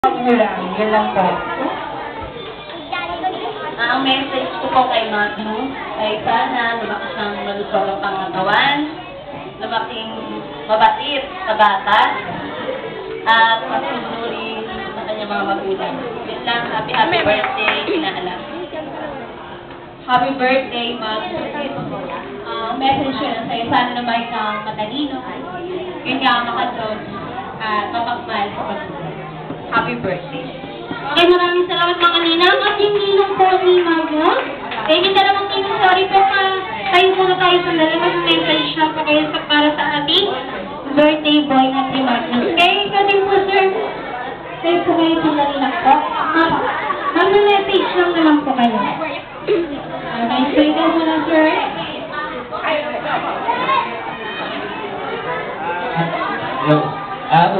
Yun lang po. Ang message ko po kay Matthew ay sana lumaki siyang malusog ang pangatawan, lumaking mabait sa bata, at masunuri sa kanyang mga magulang. Yun lang, happy birthday, inaalam. Happy birthday, Matthew. Message ko lang sa'yo, sana naman kang matalino. Yun nga, makatog at mapagmahal sa pagkakas. Happy birthday. Okay, maraming salamat mga ninang. At yung ninang po ni Maga. Eh, yung dalawang ninang, sorry po ka. Tayo muna tayo sandali. Mag-message na po kayo para sa ating birthday boy na si Magnus. Okay, ikaw din po, sir. Tayo po kayo sandali lang po. Mag-message lang naman po kayo. Okay, so ikaw muna, sir.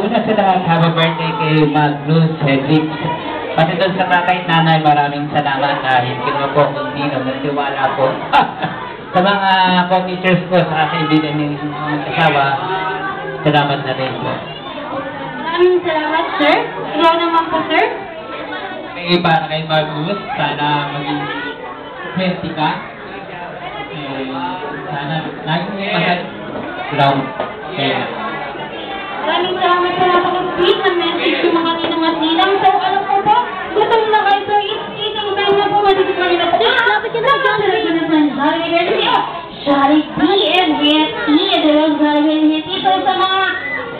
Una sa lahat, happy birthday kay Magnus Hedrick. Pati doon sa tatay at nanay, maraming salamat dahil kinuha po kung sino, nagtiwala po. Sa mga co-teachers ko, sa kaibigan ng asawa, salamat na rin po. Maraming salamat, sir. Ikaw naman po, sir. Para kay Magnus, sana maging healthy ka. Sana laging may mahal ground. Maraming salamat sa napaka-sweet na message ng mga ninang at ninang. So, alam ko po, gutom na kayo, so eating time na po, matigit pa nila. Dapat yun na, Jollibee and Hetty, Jollibee and Hetty. So, sa mga,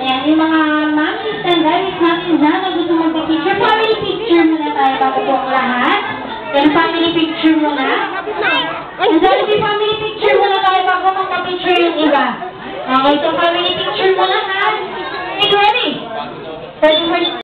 ayan, yung mga mamis and daddies natin dyan na gusto magpa-picture, family picture muna tayo bago po ang lahat. Yan, family picture muna. And Jollibee family picture muna tayo bago magpa-picture yung iba. Okay, so family picture muna ha. Ready? Ready for